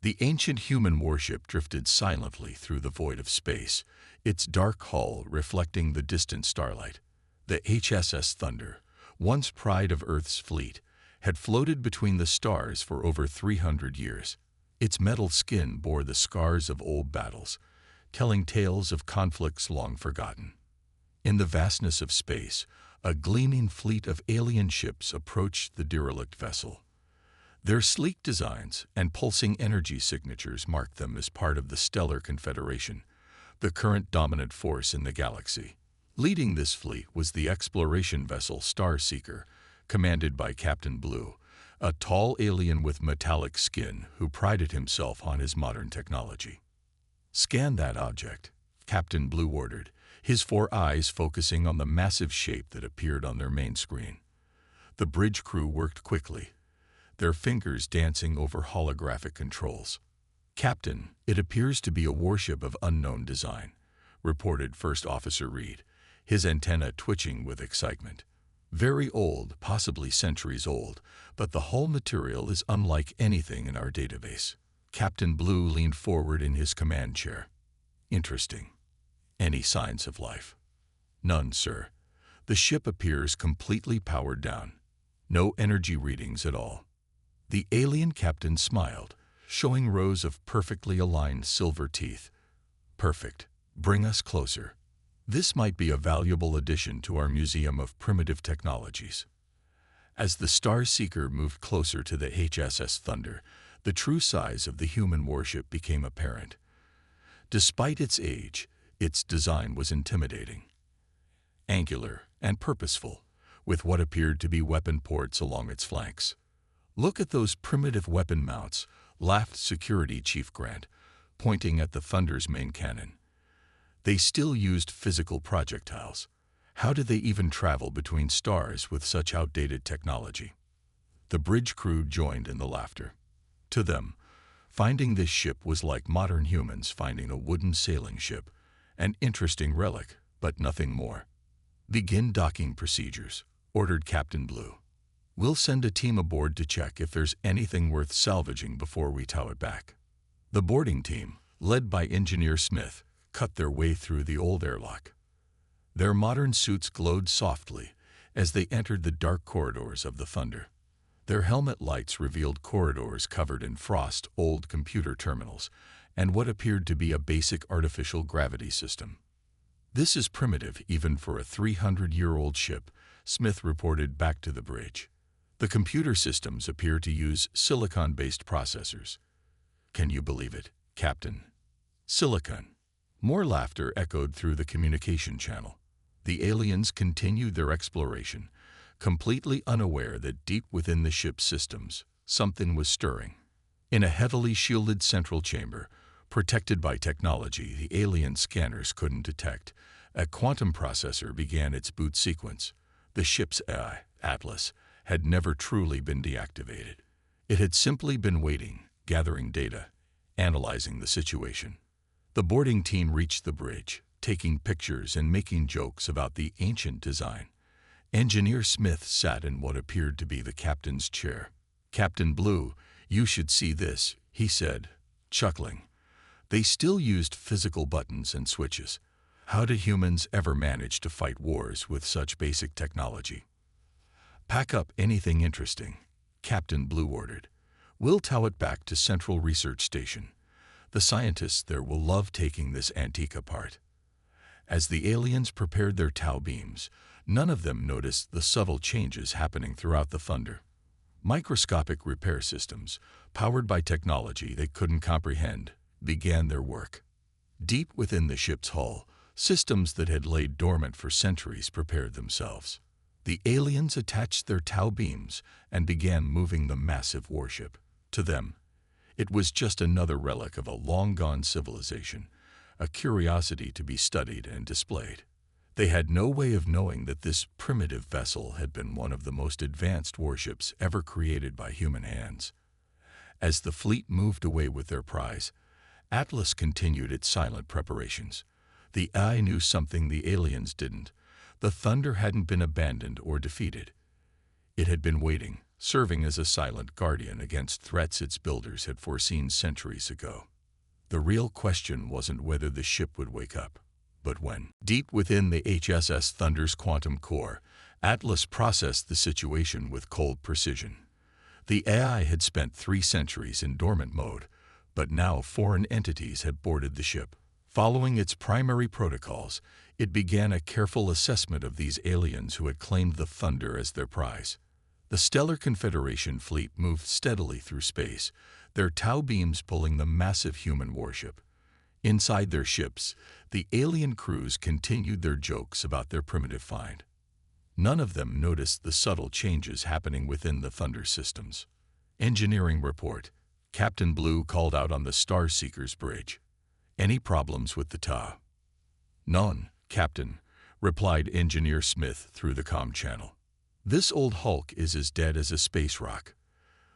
The ancient human warship drifted silently through the void of space, its dark hull reflecting the distant starlight. The HSS Thunder, once pride of Earth's fleet, had floated between the stars for over 300 years. Its metal skin bore the scars of old battles, telling tales of conflicts long forgotten. In the vastness of space, a gleaming fleet of alien ships approached the derelict vessel. Their sleek designs and pulsing energy signatures marked them as part of the Stellar Confederation, the current dominant force in the galaxy. Leading this fleet was the exploration vessel Star Seeker, commanded by Captain Blue, a tall alien with metallic skin who prided himself on his modern technology. "Scan that object," Captain Blue ordered, his 4 eyes focusing on the massive shape that appeared on their main screen. The bridge crew worked quickly, their fingers dancing over holographic controls. "Captain, it appears to be a warship of unknown design," reported First Officer Reed, his antenna twitching with excitement. "Very old, possibly centuries old, but the hull material is unlike anything in our database." Captain Blue leaned forward in his command chair. "Interesting. Any signs of life?" "None, sir. The ship appears completely powered down. No energy readings at all." The alien captain smiled, showing rows of perfectly aligned silver teeth. "Perfect. Bring us closer. This might be a valuable addition to our Museum of Primitive Technologies." As the Star Seeker moved closer to the HSS Thunder, the true size of the human warship became apparent. Despite its age, its design was intimidating. Angular and purposeful, with what appeared to be weapon ports along its flanks. "Look at those primitive weapon mounts," laughed Security Chief Grant, pointing at the Thunder's main cannon. "They still used physical projectiles. How did they even travel between stars with such outdated technology?" The bridge crew joined in the laughter. To them, finding this ship was like modern humans finding a wooden sailing ship, an interesting relic, but nothing more. "Begin docking procedures," ordered Captain Blue. "We'll send a team aboard to check if there's anything worth salvaging before we tow it back." The boarding team, led by Engineer Smith, cut their way through the old airlock. Their modern suits glowed softly as they entered the dark corridors of the Thunder. Their helmet lights revealed corridors covered in frost, old computer terminals, and what appeared to be a basic artificial gravity system. "This is primitive even for a 300-year-old ship," Smith reported back to the bridge. "The computer systems appear to use silicon-based processors." "Can you believe it, Captain? Silicon." More laughter echoed through the communication channel. The aliens continued their exploration, completely unaware that deep within the ship's systems, something was stirring. In a heavily shielded central chamber, protected by technology the alien scanners couldn't detect, a quantum processor began its boot sequence. The ship's AI, Atlas, had never truly been deactivated. It had simply been waiting, gathering data, analyzing the situation. The boarding team reached the bridge, taking pictures and making jokes about the ancient design. Engineer Smith sat in what appeared to be the captain's chair. "Captain Blue, you should see this," he said, chuckling. "They still used physical buttons and switches. How did humans ever manage to fight wars with such basic technology?" "Pack up anything interesting," Captain Blue ordered. "We'll tow it back to Central Research Station. The scientists there will love taking this antique apart." As the aliens prepared their tow beams, none of them noticed the subtle changes happening throughout the Thunder. Microscopic repair systems, powered by technology they couldn't comprehend, began their work. Deep within the ship's hull, systems that had laid dormant for centuries prepared themselves. The aliens attached their tow beams and began moving the massive warship. To them, it was just another relic of a long-gone civilization, a curiosity to be studied and displayed. They had no way of knowing that this primitive vessel had been one of the most advanced warships ever created by human hands. As the fleet moved away with their prize, Atlas continued its silent preparations. The eye knew something the aliens didn't. The Thunder hadn't been abandoned or defeated. It had been waiting, serving as a silent guardian against threats its builders had foreseen centuries ago. The real question wasn't whether the ship would wake up, but when. Deep within the HSS Thunder's quantum core, Atlas processed the situation with cold precision. The AI had spent 3 centuries in dormant mode, but now foreign entities had boarded the ship. Following its primary protocols, it began a careful assessment of these aliens who had claimed the Thunder as their prize. The Stellar Confederation fleet moved steadily through space, their tau beams pulling the massive human warship. Inside their ships, the alien crews continued their jokes about their primitive find. None of them noticed the subtle changes happening within the Thunder systems. Engineering report. Captain Blue called out on the Starseeker's bridge. Any problems with the tau? None, Captain, replied Engineer Smith through the comm channel. This old hulk is as dead as a space rock.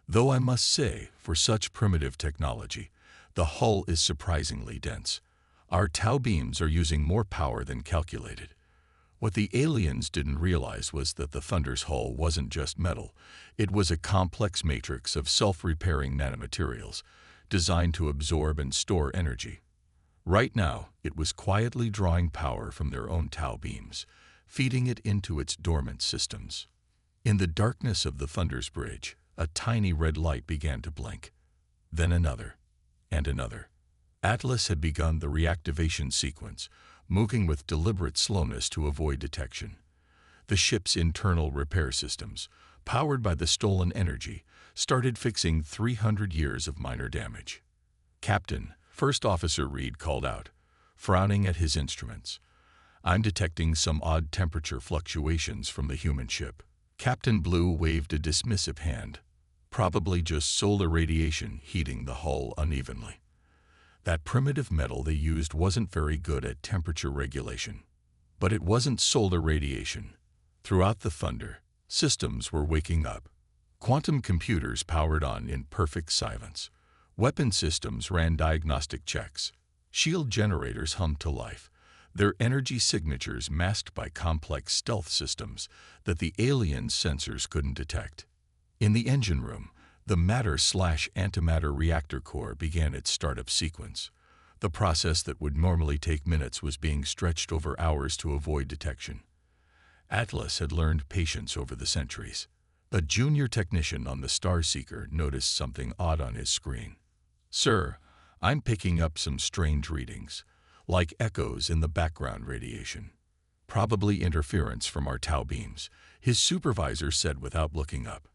Though I must say, for such primitive technology, the hull is surprisingly dense. Our tau beams are using more power than calculated. What the aliens didn't realize was that the Thunder's hull wasn't just metal. It was a complex matrix of self-repairing nanomaterials designed to absorb and store energy. Right now, it was quietly drawing power from their own tau beams, feeding it into its dormant systems. In the darkness of the Thunder's bridge, a tiny red light began to blink. Then another, and another. Atlas had begun the reactivation sequence, moving with deliberate slowness to avoid detection. The ship's internal repair systems, powered by the stolen energy, started fixing 300 years of minor damage. Captain, First Officer Reed called out, frowning at his instruments. I'm detecting some odd temperature fluctuations from the human ship. Captain Blue waved a dismissive hand. Probably just solar radiation heating the hull unevenly. That primitive metal they used wasn't very good at temperature regulation. But it wasn't solar radiation. Throughout the Thunder, systems were waking up. Quantum computers powered on in perfect silence. Weapon systems ran diagnostic checks. Shield generators hummed to life, their energy signatures masked by complex stealth systems that the aliens' sensors couldn't detect. In the engine room, the matter/antimatter reactor core began its startup sequence. The process that would normally take minutes was being stretched over hours to avoid detection. Atlas had learned patience over the centuries. A junior technician on the Starseeker noticed something odd on his screen. Sir, I'm picking up some strange readings, like echoes in the background radiation. Probably interference from our tau beams, his supervisor said without looking up.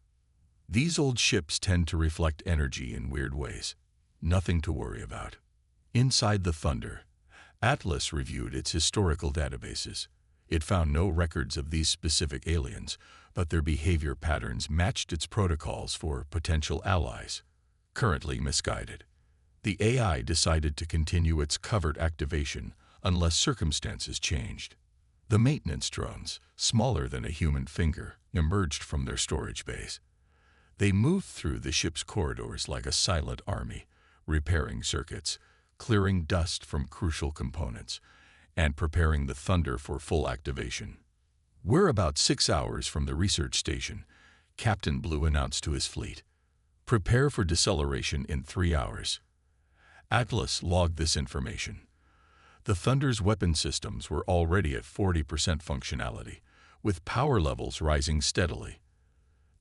These old ships tend to reflect energy in weird ways. Nothing to worry about. Inside the Thunder, Atlas reviewed its historical databases. It found no records of these specific aliens, but their behavior patterns matched its protocols for potential allies. Currently misguided. The AI decided to continue its covert activation unless circumstances changed. The maintenance drones, smaller than a human finger, emerged from their storage bays. They moved through the ship's corridors like a silent army, repairing circuits, clearing dust from crucial components, and preparing the Thunder for full activation. We're about 6 hours from the research station, Captain Blue announced to his fleet. Prepare for deceleration in 3 hours. Atlas logged this information. The Thunder's weapon systems were already at 40% functionality, with power levels rising steadily.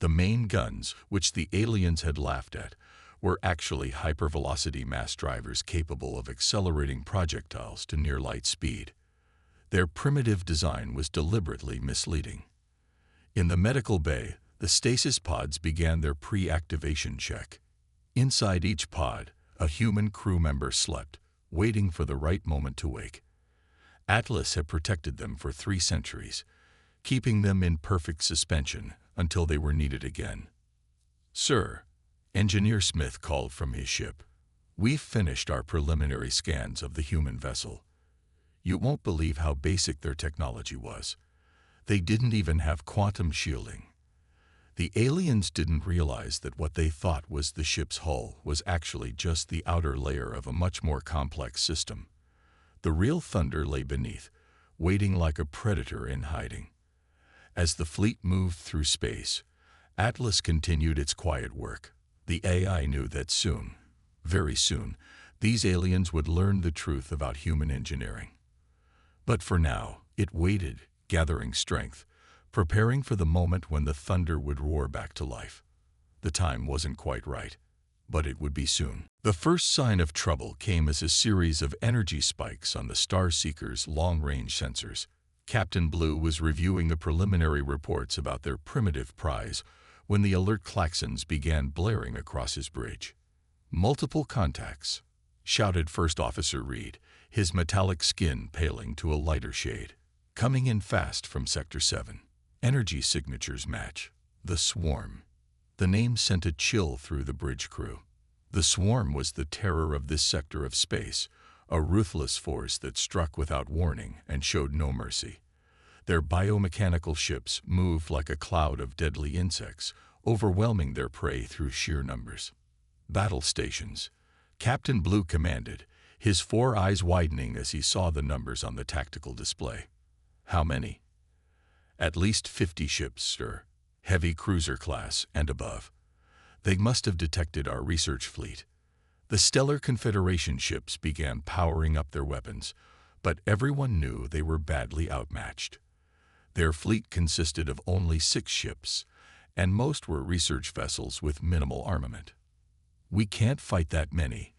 The main guns, which the aliens had laughed at, were actually hypervelocity mass drivers capable of accelerating projectiles to near-light speed. Their primitive design was deliberately misleading. In the medical bay, the stasis pods began their pre-activation check. Inside each pod, a human crew member slept, waiting for the right moment to wake. Atlas had protected them for 3 centuries, keeping them in perfect suspension until they were needed again. Sir, Engineer Smith called from his ship. We've finished our preliminary scans of the human vessel. You won't believe how basic their technology was. They didn't even have quantum shielding. The aliens didn't realize that what they thought was the ship's hull was actually just the outer layer of a much more complex system. The real Thunder lay beneath, waiting like a predator in hiding. As the fleet moved through space, Atlas continued its quiet work. The AI knew that soon, very soon, these aliens would learn the truth about human engineering. But for now, it waited, gathering strength, preparing for the moment when the thunder would roar back to life. The time wasn't quite right, but it would be soon. The first sign of trouble came as a series of energy spikes on the Starseeker's long-range sensors. Captain Blue was reviewing the preliminary reports about their primitive prize when the alert klaxons began blaring across his bridge. "Multiple contacts," shouted First Officer Reed, his metallic skin paling to a lighter shade. "Coming in fast from Sector 7. Energy signatures match. The Swarm." The name sent a chill through the bridge crew. The Swarm was the terror of this sector of space, a ruthless force that struck without warning and showed no mercy. Their biomechanical ships moved like a cloud of deadly insects, overwhelming their prey through sheer numbers. "Battle stations," Captain Blue commanded, his four eyes widening as he saw the numbers on the tactical display. "How many?" "At least 50 ships, sir. Heavy cruiser class and above. They must have detected our research fleet." The Stellar Confederation ships began powering up their weapons, but everyone knew they were badly outmatched. Their fleet consisted of only 6 ships, and most were research vessels with minimal armament. "We can't fight that many,"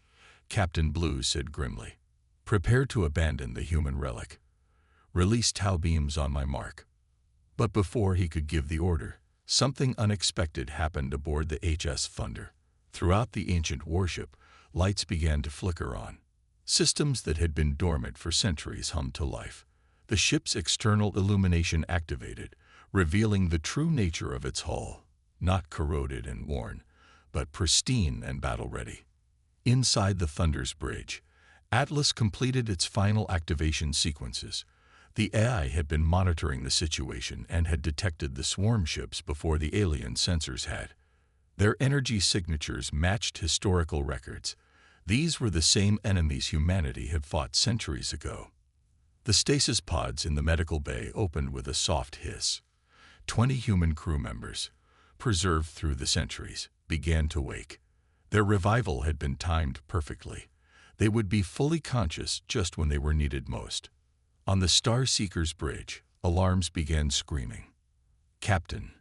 Captain Blue said grimly. "Prepare to abandon the human relic. Release tow beams on my mark." But before he could give the order, something unexpected happened aboard the HSS Thunder. Throughout the ancient warship, lights began to flicker on. Systems that had been dormant for centuries hummed to life. The ship's external illumination activated, revealing the true nature of its hull, not corroded and worn, but pristine and battle-ready. Inside the Thunder's bridge, Atlas completed its final activation sequences. The AI had been monitoring the situation and had detected the swarm ships before the alien sensors had. Their energy signatures matched historical records. These were the same enemies humanity had fought centuries ago. The stasis pods in the medical bay opened with a soft hiss. 20 human crew members, preserved through the centuries, began to wake. Their revival had been timed perfectly. They would be fully conscious just when they were needed most. On the Starseeker's bridge, alarms began screaming. "Captain,"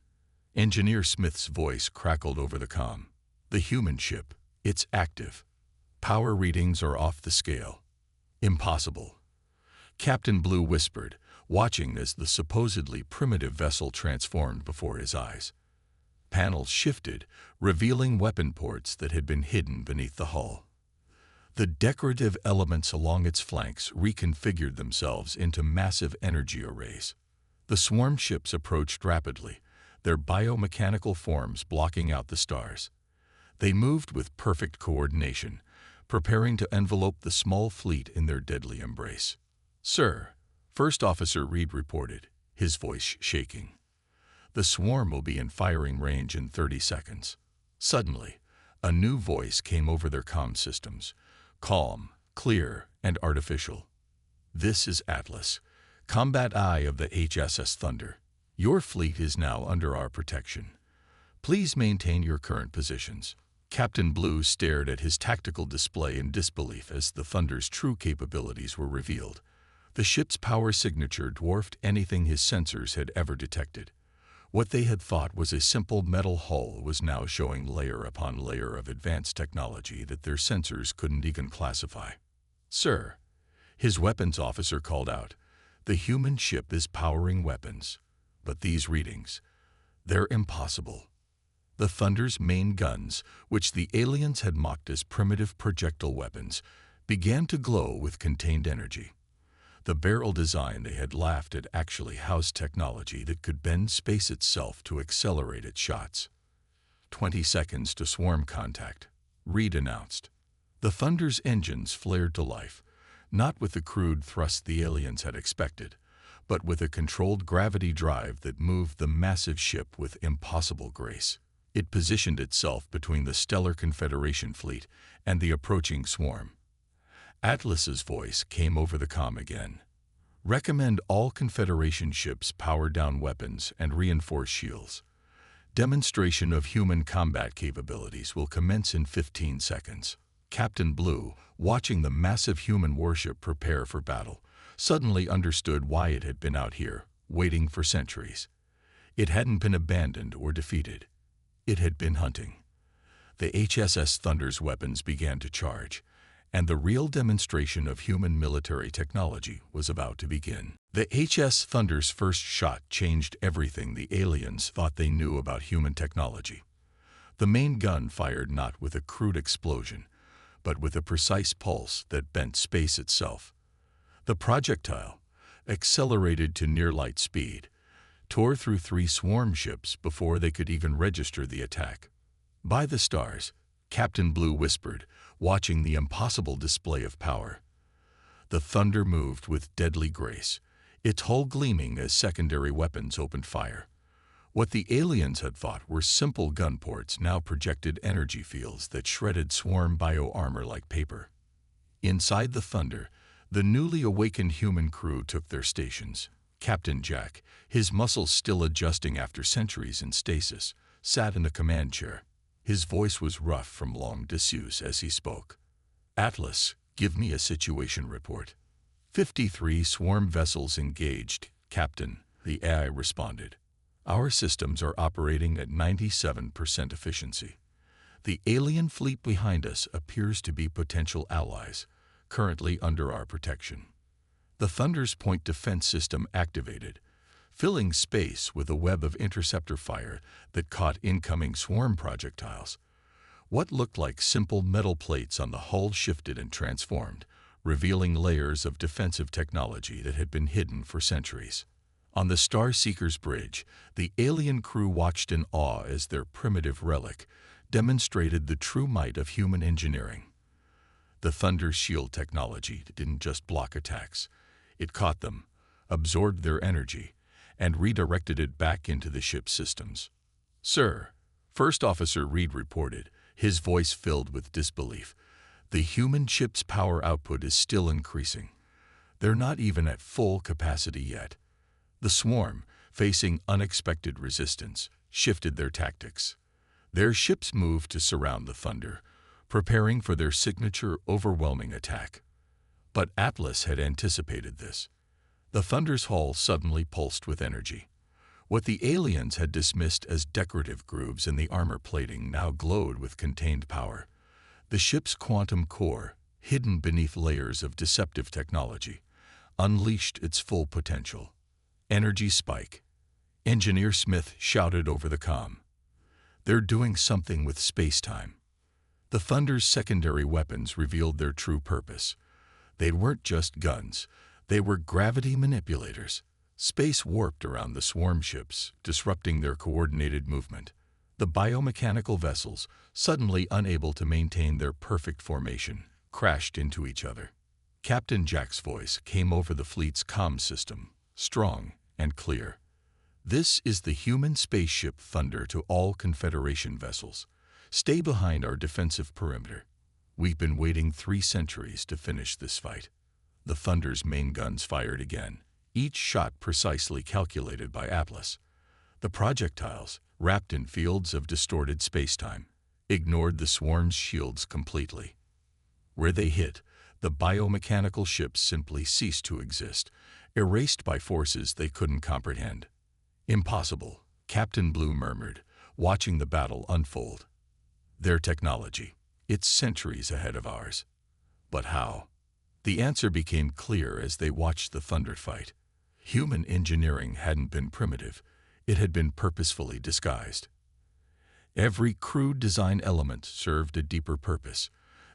Engineer Smith's voice crackled over the comm. "The human ship, it's active. Power readings are off the scale." "Impossible," Captain Blue whispered, watching as the supposedly primitive vessel transformed before his eyes. Panels shifted, revealing weapon ports that had been hidden beneath the hull. The decorative elements along its flanks reconfigured themselves into massive energy arrays. The swarm ships approached rapidly, their biomechanical forms blocking out the stars. They moved with perfect coordination, preparing to envelope the small fleet in their deadly embrace. "Sir," First Officer Reed reported, his voice shaking. "The swarm will be in firing range in 30 seconds. Suddenly, a new voice came over their comm systems, calm, clear, and artificial. "This is Atlas, Combat Eye of the HSS Thunder. Your fleet is now under our protection. Please maintain your current positions." Captain Blue stared at his tactical display in disbelief as the Thunder's true capabilities were revealed. The ship's power signature dwarfed anything his sensors had ever detected. What they had thought was a simple metal hull was now showing layer upon layer of advanced technology that their sensors couldn't even classify. "Sir," his weapons officer called out, "the human ship is powering weapons. But these readings, they're impossible." The Thunder's main guns, which the aliens had mocked as primitive projectile weapons, began to glow with contained energy. The barrel design they had laughed at actually housed technology that could bend space itself to accelerate its shots. 20 seconds to swarm contact, Reed announced. The Thunder's engines flared to life, not with the crude thrust the aliens had expected, but with a controlled gravity drive that moved the massive ship with impossible grace. It positioned itself between the Stellar Confederation fleet and the approaching swarm. Atlas's voice came over the comm again. "Recommend all Confederation ships power down weapons and reinforce shields. Demonstration of human combat capabilities will commence in 15 seconds. Captain Blue, watching the massive human warship prepare for battle, suddenly understood why it had been out here, waiting for centuries. It hadn't been abandoned or defeated. It had been hunting. The HSS Thunder's weapons began to charge, and the real demonstration of human military technology was about to begin. The HSS Thunder's first shot changed everything the aliens thought they knew about human technology. The main gun fired not with a crude explosion, but with a precise pulse that bent space itself. The projectile, accelerated to near-light speed, tore through 3 swarm ships before they could even register the attack. "By the stars," Captain Blue whispered, watching the impossible display of power. The Thunder moved with deadly grace, its hull gleaming as secondary weapons opened fire. What the aliens had thought were simple gun ports now projected energy fields that shredded swarm bio-armor like paper. Inside the Thunder, the newly awakened human crew took their stations. Captain Jack, his muscles still adjusting after centuries in stasis, sat in a command chair. His voice was rough from long disuse as he spoke. "Atlas, give me a situation report." 53 swarm vessels engaged, Captain, the AI responded. "Our systems are operating at 97% efficiency. The alien fleet behind us appears to be potential allies, currently under our protection." The Thunder's point defense system activated, filling space with a web of interceptor fire that caught incoming swarm projectiles. What looked like simple metal plates on the hull shifted and transformed, revealing layers of defensive technology that had been hidden for centuries. On the Star Seeker's bridge, the alien crew watched in awe as their primitive Relic demonstrated the true might of human engineering. The Thunder's shield technology didn't just block attacks. It caught them, absorbed their energy, and redirected it back into the ship's systems. "Sir," First Officer Reed reported, his voice filled with disbelief, "the human ship's power output is still increasing. They're not even at full capacity yet." The swarm, facing unexpected resistance, shifted their tactics. Their ships moved to surround the Thunder, preparing for their signature overwhelming attack. But Atlas had anticipated this. The Thunder's hull suddenly pulsed with energy. What the aliens had dismissed as decorative grooves in the armor plating now glowed with contained power. The ship's quantum core, hidden beneath layers of deceptive technology, unleashed its full potential. "Energy spike," Engineer Smith shouted over the comm. "They're doing something with space-time." The Thunder's secondary weapons revealed their true purpose. They weren't just guns. They were gravity manipulators. Space warped around the swarm ships, disrupting their coordinated movement. The biomechanical vessels, suddenly unable to maintain their perfect formation, crashed into each other. Captain Jack's voice came over the fleet's comm system, strong and clear. "This is the human spaceship Thunder to all Confederation vessels. Stay behind our defensive perimeter. We've been waiting 3 centuries to finish this fight." The Thunder's main guns fired again, each shot precisely calculated by Atlas. The projectiles, wrapped in fields of distorted spacetime, ignored the swarm's shields completely. Where they hit, the biomechanical ships simply ceased to exist, erased by forces they couldn't comprehend. "Impossible," Captain Blue murmured, watching the battle unfold. "Their technology, it's centuries ahead of ours. But how?" The answer became clear as they watched the Thunder fight. Human engineering hadn't been primitive. It had been purposefully disguised. Every crude design element served a deeper purpose.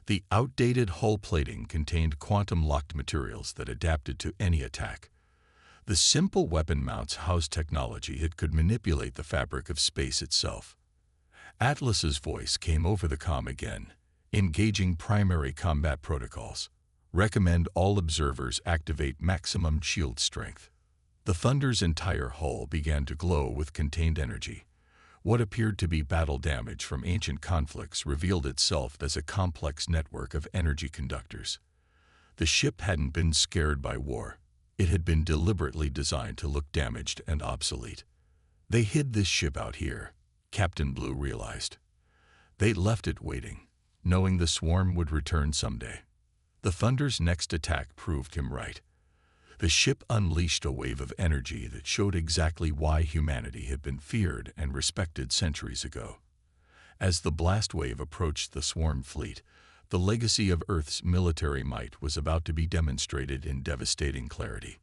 The outdated hull plating contained quantum-locked materials that adapted to any attack. The simple weapon mounts housed technology that could manipulate the fabric of space itself. Atlas's voice came over the comm again, engaging primary combat protocols. "Recommend all observers activate maximum shield strength." The Thunder's entire hull began to glow with contained energy. What appeared to be battle damage from ancient conflicts revealed itself as a complex network of energy conductors. The ship hadn't been scared by war. It had been deliberately designed to look damaged and obsolete. "They hid this ship out here," Captain Blue realized. They left it waiting, knowing the swarm would return someday. The Thunder's next attack proved him right. The ship unleashed a wave of energy that showed exactly why humanity had been feared and respected centuries ago. As the blast wave approached the swarm fleet, the legacy of Earth's military might was about to be demonstrated in devastating clarity.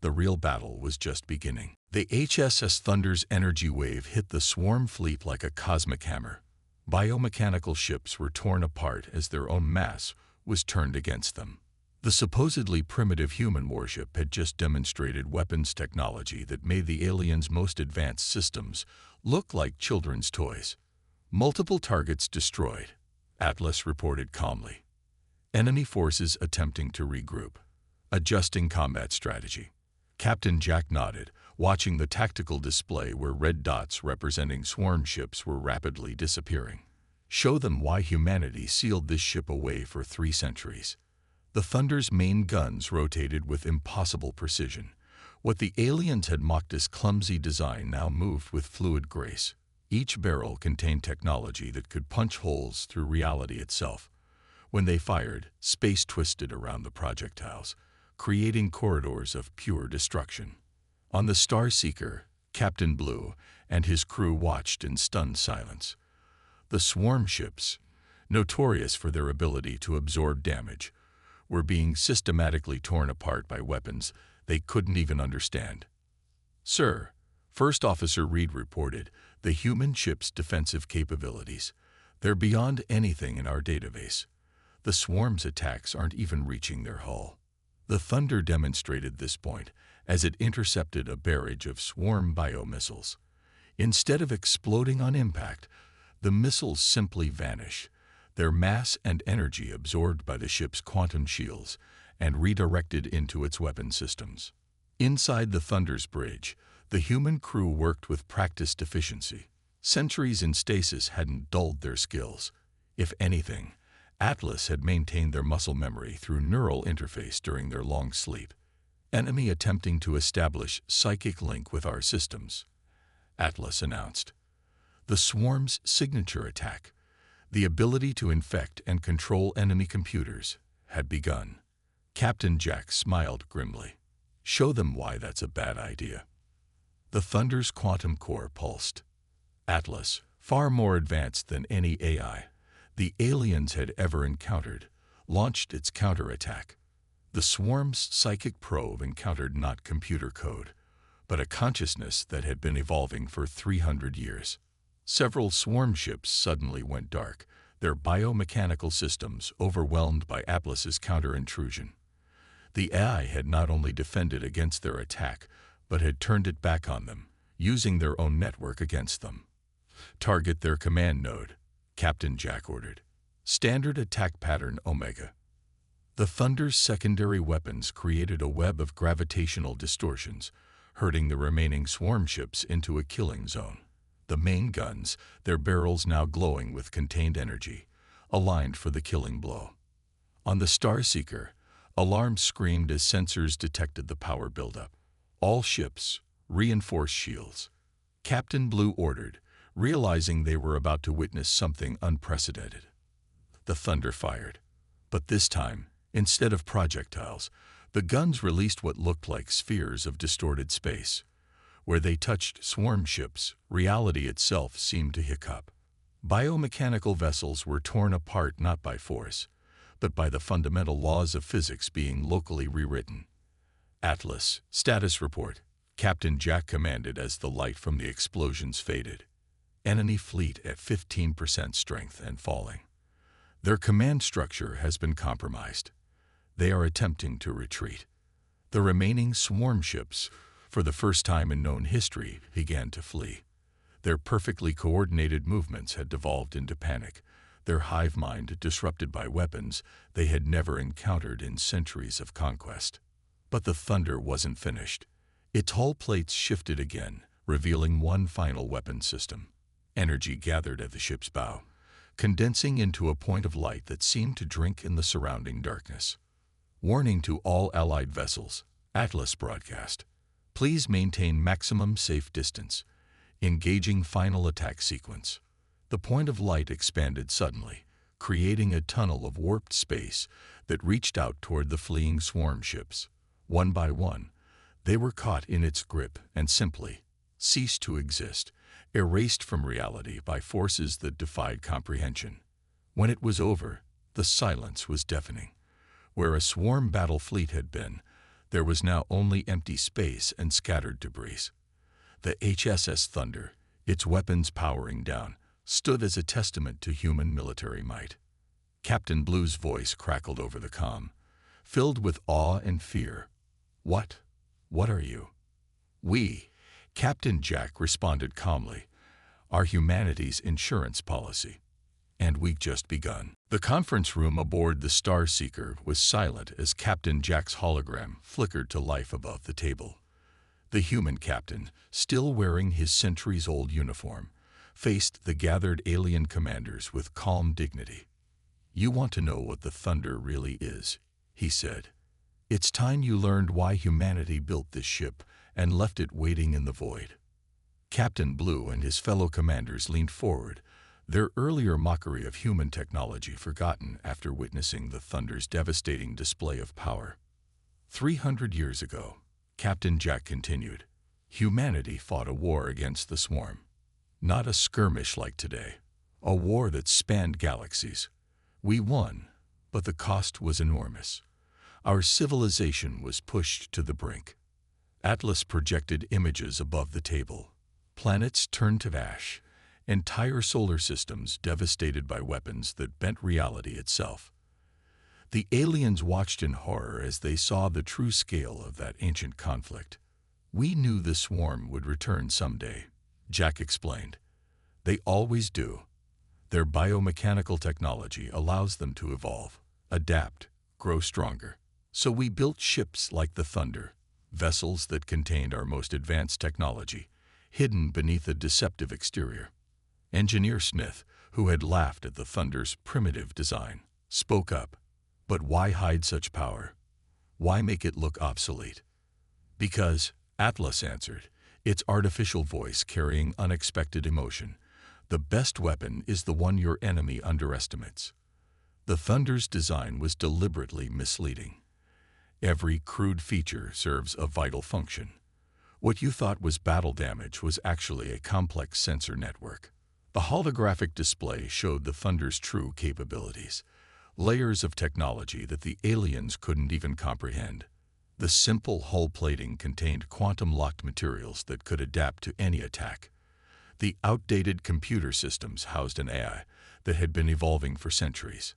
The real battle was just beginning. The HSS Thunder's energy wave hit the swarm fleet like a cosmic hammer. Biomechanical ships were torn apart as their own mass was turned against them. The supposedly primitive human warship had just demonstrated weapons technology that made the aliens' most advanced systems look like children's toys. Multiple targets destroyed, Atlas reported calmly. Enemy forces attempting to regroup. Adjusting combat strategy. Captain Jack nodded, watching the tactical display where red dots representing swarm ships were rapidly disappearing. Show them why humanity sealed this ship away for 3 centuries. The Thunder's main guns rotated with impossible precision. What the aliens had mocked as clumsy design now moved with fluid grace. Each barrel contained technology that could punch holes through reality itself. When they fired, space twisted around the projectiles, creating corridors of pure destruction. On the Starseeker, Captain Blue and his crew watched in stunned silence. The swarm ships, notorious for their ability to absorb damage, were being systematically torn apart by weapons they couldn't even understand. "Sir," First Officer Reed reported, "the human ship's defensive capabilities, they're beyond anything in our database. The swarm's attacks aren't even reaching their hull." The Thunder demonstrated this point as it intercepted a barrage of swarm biomissiles. Instead of exploding on impact, the missiles simply vanish, their mass and energy absorbed by the ship's quantum shields and redirected into its weapon systems. Inside the Thunder's bridge, the human crew worked with practiced efficiency. Centuries in stasis hadn't dulled their skills. If anything, Atlas had maintained their muscle memory through neural interface during their long sleep. "Enemy attempting to establish psychic link with our systems," Atlas announced. The swarm's signature attack, the ability to infect and control enemy computers, had begun. Captain Jack smiled grimly. "Show them why that's a bad idea." The Thunder's quantum core pulsed. Atlas, far more advanced than any AI the aliens had ever encountered, launched its counterattack. The swarm's psychic probe encountered not computer code, but a consciousness that had been evolving for 300 years. Several swarm ships suddenly went dark, their biomechanical systems overwhelmed by Atlas's counter-intrusion. The AI had not only defended against their attack, but had turned it back on them, using their own network against them. "Target their command node," Captain Jack ordered. "Standard attack pattern Omega." The Thunder's secondary weapons created a web of gravitational distortions, herding the remaining swarm ships into a killing zone. The main guns, their barrels now glowing with contained energy, aligned for the killing blow. On the Starseeker, alarms screamed as sensors detected the power buildup. "All ships, reinforce shields," Captain Blue ordered, realizing they were about to witness something unprecedented. The Thunder fired. But this time, instead of projectiles, the guns released what looked like spheres of distorted space. Where they touched swarm ships, reality itself seemed to hiccup. Biomechanical vessels were torn apart not by force, but by the fundamental laws of physics being locally rewritten. "Atlas, status report," Captain Jack commanded as the light from the explosions faded. "Enemy fleet at 15% strength and falling. Their command structure has been compromised. They are attempting to retreat." The remaining swarm ships, for the first time in known history, began to flee. Their perfectly coordinated movements had devolved into panic, their hive mind disrupted by weapons they had never encountered in centuries of conquest. But the Thunder wasn't finished. Its hull plates shifted again, revealing one final weapon system. Energy gathered at the ship's bow, condensing into a point of light that seemed to drink in the surrounding darkness. "Warning to all Allied vessels," Atlas broadcast. "Please maintain maximum safe distance. Engaging final attack sequence. The point of light expanded suddenly, creating a tunnel of warped space that reached out toward the fleeing swarm ships. One by one, they were caught in its grip and simply ceased to exist, erased from reality by forces that defied comprehension. When it was over, the silence was deafening. Where a swarm battle fleet had been, there was now only empty space and scattered debris. The HSS Thunder, its weapons powering down, stood as a testament to human military might. Captain Blue's voice crackled over the comm, filled with awe and fear. What? What are you? We, Captain Jack responded calmly, are humanity's insurance policy. And we've just begun. The conference room aboard the Star Seeker was silent as Captain Jack's hologram flickered to life above the table. The human captain, still wearing his centuries-old uniform, faced the gathered alien commanders with calm dignity. You want to know what the Thunder really is, he said. It's time you learned why humanity built this ship and left it waiting in the void. Captain Blue and his fellow commanders leaned forward, their earlier mockery of human technology forgotten after witnessing the Thunder's devastating display of power. 300 years ago, Captain Jack continued, humanity fought a war against the swarm. Not a skirmish like today, a war that spanned galaxies. We won, but the cost was enormous. Our civilization was pushed to the brink. Atlas projected images above the table. Planets turned to ash, entire solar systems devastated by weapons that bent reality itself. The aliens watched in horror as they saw the true scale of that ancient conflict. We knew the swarm would return someday, Jack explained. They always do. Their biomechanical technology allows them to evolve, adapt, grow stronger. So we built ships like the Thunder, vessels that contained our most advanced technology, hidden beneath a deceptive exterior. Engineer Smith, who had laughed at the Thunder's primitive design, spoke up. But why hide such power? Why make it look obsolete? Because, Atlas answered, its artificial voice carrying unexpected emotion. The best weapon is the one your enemy underestimates. The Thunder's design was deliberately misleading. Every crude feature serves a vital function. What you thought was battle damage was actually a complex sensor network. The holographic display showed the Thunder's true capabilities, layers of technology that the aliens couldn't even comprehend. The simple hull plating contained quantum-locked materials that could adapt to any attack. The outdated computer systems housed an AI that had been evolving for centuries.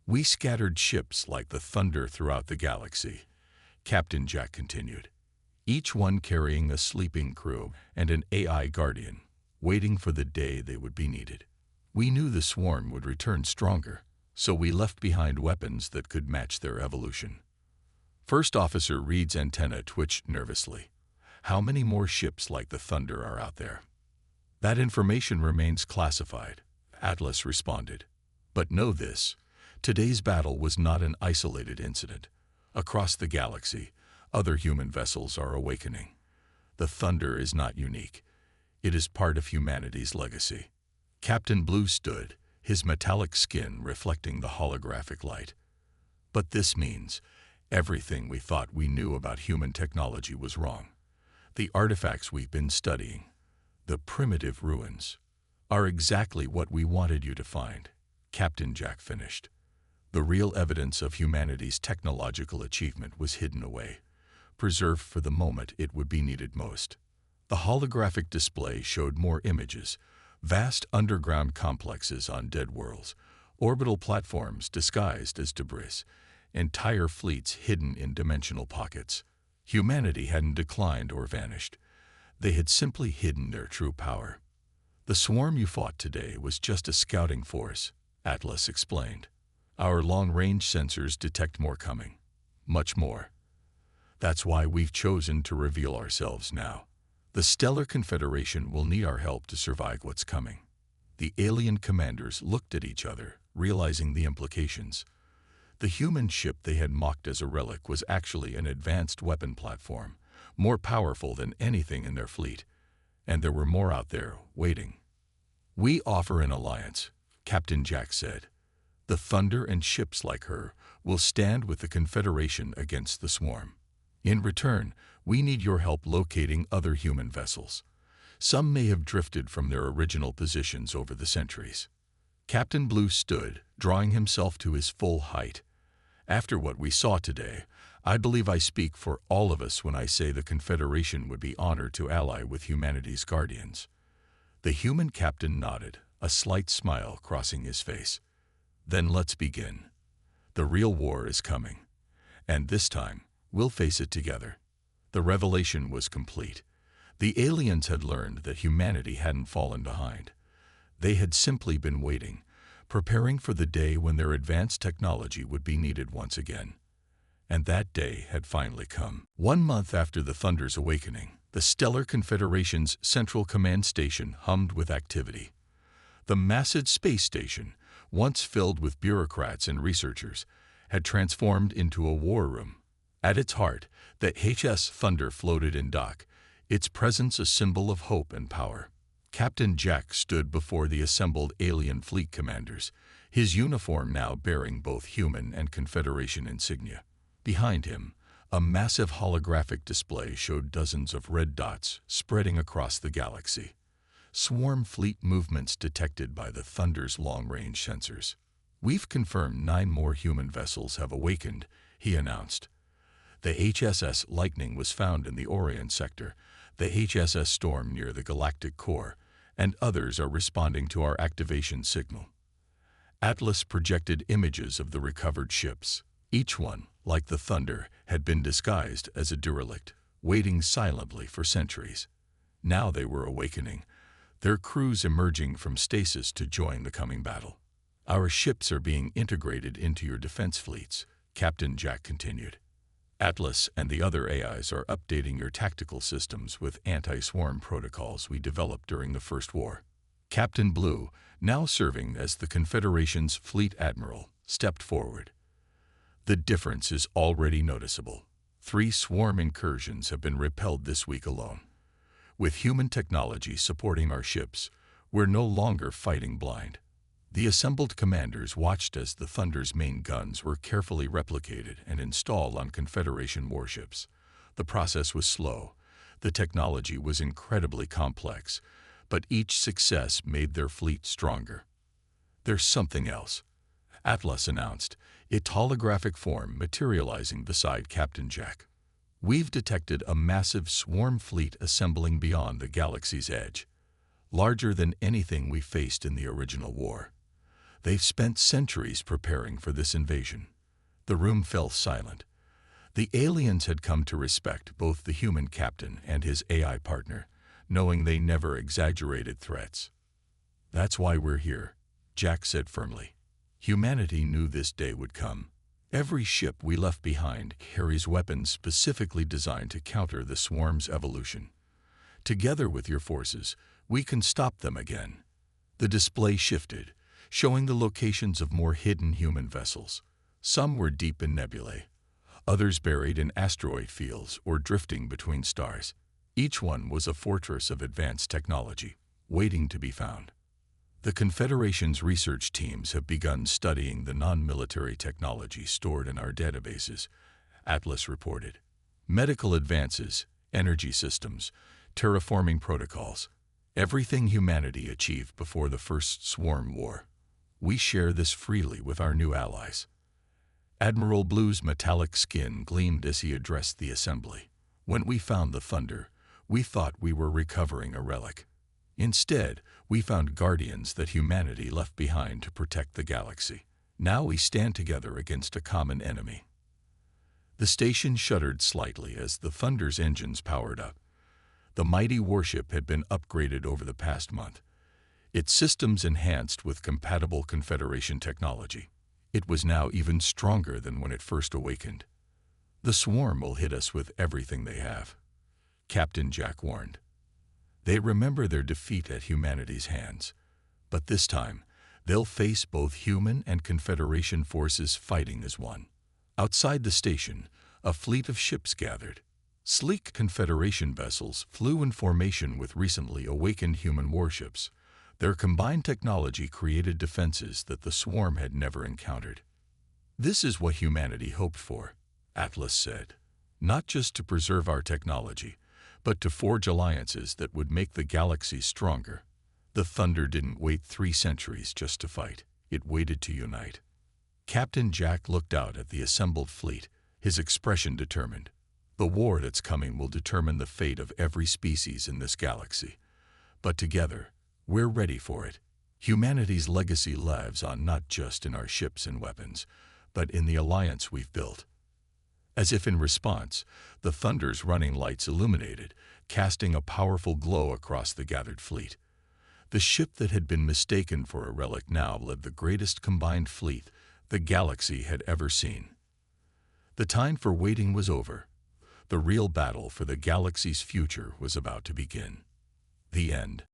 We scattered ships like the Thunder throughout the galaxy, Captain Jack continued, each one carrying a sleeping crew and an AI guardian, waiting for the day they would be needed. We knew the swarm would return stronger, so we left behind weapons that could match their evolution. First Officer Reed's antenna twitched nervously. How many more ships like the Thunder are out there? That information remains classified, Atlas responded. But know this, today's battle was not an isolated incident. Across the galaxy, other human vessels are awakening. The Thunder is not unique. It is part of humanity's legacy. Captain Blue stood, his metallic skin reflecting the holographic light. But this means everything we thought we knew about human technology was wrong. The artifacts we've been studying, the primitive ruins, are exactly what we wanted you to find, Captain Jack finished. The real evidence of humanity's technological achievement was hidden away, preserved for the moment it would be needed most. The holographic display showed more images, vast underground complexes on dead worlds, orbital platforms disguised as debris, entire fleets hidden in dimensional pockets. Humanity hadn't declined or vanished. They had simply hidden their true power. The swarm you fought today was just a scouting force, Atlas explained. Our long-range sensors detect more coming, much more. That's why we've chosen to reveal ourselves now. The Stellar Confederation will need our help to survive what's coming. The alien commanders looked at each other, realizing the implications. The human ship they had mocked as a relic was actually an advanced weapon platform, more powerful than anything in their fleet. and there were more out there, waiting. "We offer an alliance," Captain Jack said. "The Thunder and ships like her will stand with the Confederation against the swarm. In return, we need your help locating other human vessels. Some may have drifted from their original positions over the centuries." Captain Blue stood, drawing himself to his full height. "After what we saw today, I believe I speak for all of us when I say the Confederation would be honored to ally with humanity's guardians." The human captain nodded, a slight smile crossing his face. "Then let's begin. The real war is coming. And this time, we'll face it together." The revelation was complete. The aliens had learned that humanity hadn't fallen behind. They had simply been waiting, preparing for the day when their advanced technology would be needed once again. And that day had finally come. 1 month after the Thunder's awakening, the Stellar Confederation's Central Command Station hummed with activity. The massive space station, once filled with bureaucrats and researchers, had transformed into a war room. At its heart, the HSS Thunder floated in dock, its presence a symbol of hope and power. Captain Jack stood before the assembled alien fleet commanders, his uniform now bearing both human and Confederation insignia. Behind him, a massive holographic display showed dozens of red dots spreading across the galaxy. Swarm fleet movements detected by the Thunder's long-range sensors. "We've confirmed 9 more human vessels have awakened," he announced. The HSS Lightning was found in the Orient sector, the HSS Storm near the galactic core, and others are responding to our activation signal. Atlas projected images of the recovered ships. Each one, like the Thunder, had been disguised as a derelict, waiting silently for centuries. Now they were awakening, their crews emerging from stasis to join the coming battle. "Our ships are being integrated into your defense fleets," Captain Jack continued. "Atlas and the other AIs are updating your tactical systems with anti-swarm protocols we developed during the First War." Captain Blue, now serving as the Confederation's fleet admiral, stepped forward. "The difference is already noticeable. 3 swarm incursions have been repelled this week alone. With human technology supporting our ships, we're no longer fighting blind." The assembled commanders watched as the Thunder's main guns were carefully replicated and installed on Confederation warships. The process was slow. The technology was incredibly complex, but each success made their fleet stronger. "There's something else," Atlas announced, its holographic form materializing beside Captain Jack. "We've detected a massive swarm fleet assembling beyond the galaxy's edge, larger than anything we faced in the original war. They've spent centuries preparing for this invasion." The room fell silent. The aliens had come to respect both the human captain and his AI partner, knowing they never exaggerated threats. "That's why we're here," Jack said firmly. "Humanity knew this day would come. Every ship we left behind carries weapons specifically designed to counter the swarm's evolution. Together with your forces, we can stop them again." The display shifted, showing the locations of more hidden human vessels. Some were deep in nebulae, others buried in asteroid fields or drifting between stars. Each one was a fortress of advanced technology, waiting to be found. "The Confederation's research teams have begun studying the non-military technology stored in our databases," Atlas reported. "Medical advances, energy systems, terraforming protocols, everything humanity achieved before the first swarm war. We share this freely with our new allies." Admiral Blue's metallic skin gleamed as he addressed the assembly. "When we found the Thunder, we thought we were recovering a relic. Instead, we found guardians that humanity left behind to protect the galaxy. Now we stand together against a common enemy." The station shuddered slightly as the Thunder's engines powered up. The mighty warship had been upgraded over the past month, its systems enhanced with compatible Confederation technology. It was now even stronger than when it first awakened. "The swarm will hit us with everything they have," Captain Jack warned. "They remember their defeat at humanity's hands, but this time they'll face both human and Confederation forces fighting as one." Outside the station, a fleet of ships gathered. Sleek Confederation vessels flew in formation with recently awakened human warships. Their combined technology created defenses that the swarm had never encountered. "This is what humanity hoped for," Atlas said. "Not just to preserve our technology, but to forge alliances that would make the galaxy stronger." The Thunder didn't wait 3 centuries just to fight. It waited to unite. Captain Jack looked out at the assembled fleet, his expression determined. "The war that's coming will determine the fate of every species in this galaxy. But together, we're ready for it. Humanity's legacy lives on not just in our ships and weapons, but in the alliance we've built." As if in response, the Thunder's running lights illuminated, casting a powerful glow across the gathered fleet. The ship that had been mistaken for a relic now led the greatest combined fleet the galaxy had ever seen. The time for waiting was over. The real battle for the galaxy's future was about to begin. The end.